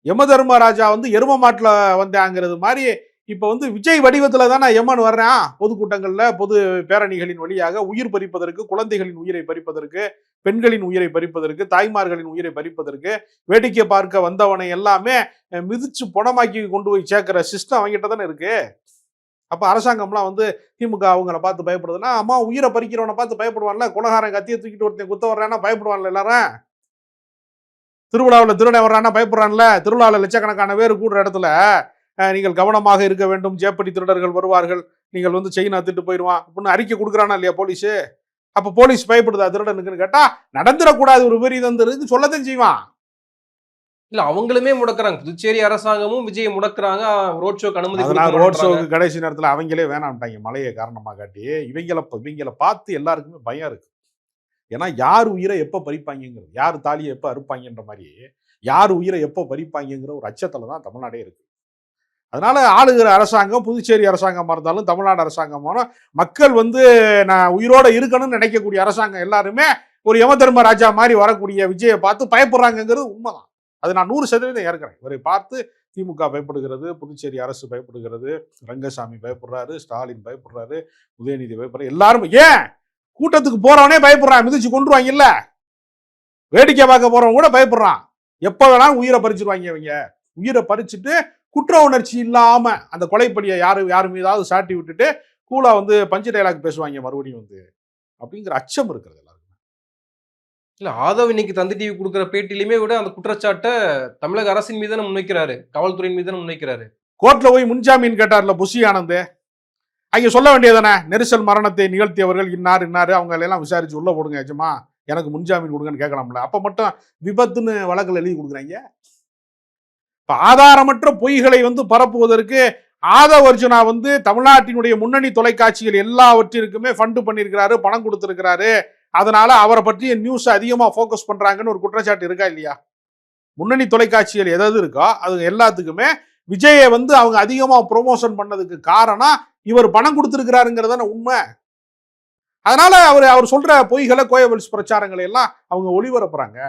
யம தர்மராஜா வந்து எரும மாட்டுல வந்தாங்கிறது மாதிரி இப்ப வந்து விஜய் வடிவத்துல தானே யமன் வர்றான். பொதுக்கூட்டங்கள்ல, பொது பேரணிகளின் வழியாக உயிர் பறிப்பதற்கு, குழந்தைகளின் உயிரை பறிப்பதற்கு, பெண்களின் உயிரை பறிப்பதற்கு, தாய்மார்களின் உயிரை பறிப்பதற்கு, வேடிக்கை பார்க்க வந்தவனை எல்லாமே மிதிச்சு பொணமாக்கி கொண்டு போய் சேர்க்கிற சிஸ்டம் அவங்ககிட்ட தானே இருக்கு. அப்ப அரசாங்கம்லாம் வந்து திமுக அவங்கள பார்த்து பயப்படுதுன்னா, அம்மா உயிரை பறிக்கிறவனை பார்த்து பயப்படுவான்ல, குலகாரன் கத்தியை தூக்கிட்டு ஒருத்தன் குத்த வர்றான்னா பயப்படுவான்ல எல்லாரும். திருவிழாவில் திருடன் வர்றான்னா பயப்படுறான்ல. திருவிழாவில் லட்சக்கணக்கான பேர் கூடுற இடத்துல நீங்கள் கவனமாக இருக்க வேண்டும், ஜேப்படி திருடர்கள் வருவார்கள், நீங்கள் வந்து செயின் அத்துட்டு போயிடுவான் அப்படின்னு அறிக்கை கொடுக்குறானா இல்லையா போலீஸு. அப்ப போலீஸ் பயப்படுதா திருடனுக்குன்னு கேட்டா நடந்துடக்கூடாது ஒரு விபரீதம் சொல்லத்தான் செய்வான். இல்ல அவங்களுமே முடக்குறாங்க. புதுச்சேரி அரசாங்கமும் விஜய் முடக்குறாங்க. ரோட் ஷோக்கு அனுமதி ரோட் ஷோக்கு கடைசி நேரத்தில் அவங்களே வேணாம்ட்டாங்க மழையை காரணமாக காட்டி. இவங்களை பார்த்து எல்லாருக்குமே பயம் இருக்கு. ஏன்னா யார் உயிரை எப்போ பறிப்பாங்கிறது, யார் தாலியை எப்போ அறுப்பாங்கன்ற மாதிரி யார் உயிரை எப்போ பறிப்பாங்கிற ஒரு அச்சத்தில் தான் தமிழ்நாடே இருக்கு. அதனால ஆளுகிற அரசாங்கம் புதுச்சேரி அரசாங்கமாக இருந்தாலும் தமிழ்நாடு அரசாங்கமானும் மக்கள் வந்து நான் உயிரோட இருக்கணும்னு நினைக்கக்கூடிய அரசாங்கம் எல்லாருமே ஒரு யம தர்மராஜா மாதிரி வரக்கூடிய விஜயை பார்த்து பயப்படுறாங்கிறது உண்மைதான். அது நான் 100% ஏற்கிறேன். இவரை பார்த்து திமுக பயப்படுகிறது, புதுச்சேரி அரசு பயப்படுகிறது, ரங்கசாமி பயப்படுறாரு, ஸ்டாலின் பயப்படுறாரு, உதயநிதி பயப்படுறாரு, எல்லாரும். ஏன் கூட்டத்துக்கு போறவனே பயப்படுறான், மிதிச்சு கொண்டுருவாங்க இல்ல. வேடிக்கை பார்க்க போறவன் கூட பயப்படுறான். எப்ப வேணாலும் உயிரை பறிச்சிருவாங்க. இவங்க உயிரை பறிச்சுட்டு குற்ற உணர்ச்சி இல்லாம அந்த கொலைப்படியை யாரு மீதாவது சாட்டி விட்டுட்டு கூலா வந்து பஞ்சு டைலாக் பேசுவாங்க மறுபடியும் வந்து அப்படிங்கிற அச்சம் இருக்கிறது எல்லாருக்கும். இல்ல ஆதவ் இன்னைக்கு தந்தி டிவி கொடுக்குற பேட்டிலுமே விட அந்த குற்றச்சாட்டை தமிழக அரசின் மீது முன்வைக்கிறாரு, காவல்துறையின் மீது முன்வைக்கிறாரு. கோர்ட்ல போய் முன்ஜாமீன் கேட்டார்ல புஷி ஆனந்த், அங்க சொல்ல வேண்டியதானே நெரிசல் மரணத்தை நிகழ்த்தியவர்கள் இன்னாரு அவங்க எல்லாம் விசாரிச்சு உள்ள போடுங்க எஜமா, எனக்கு முன்ஜாமீன் கொடுங்கன்னு கேட்கலாம்ல. அப்ப மட்டும் விபத்துன்னு வழக்கில் எழுதி கொடுக்குறாங்க. இப்ப ஆதாரமற்ற பொய்களை வந்து பரப்புவதற்கு ஆதவ் அர்ஜுனா வந்து தமிழ்நாட்டினுடைய முன்னணி தொலைக்காட்சிகள் எல்லாவற்றிற்குமே ஃபண்டு பண்ணியிருக்கிறாரு, பணம் கொடுத்திருக்கிறாரு. அதனால அவரை பற்றிய நியூஸ் அதிகமா போக்கஸ் பண்றாங்கன்னு ஒரு குற்றச்சாட்டு இருக்கா இல்லையா? முன்னணி தொலைக்காட்சிகள் எதாவது இருக்கோ அது எல்லாத்துக்குமே விஜயை வந்து அவங்க அதிகமா ப்ரொமோஷன் பண்ணதுக்கு காரணம் இவர் பணம் கொடுத்திருக்கிறாருங்கிறதான உண்மை. அதனால அவர் சொல்ற பொய்களை கோயபல்ஸ் பிரச்சாரங்களை எல்லாம் அவங்க ஒளிபரப்புறாங்க.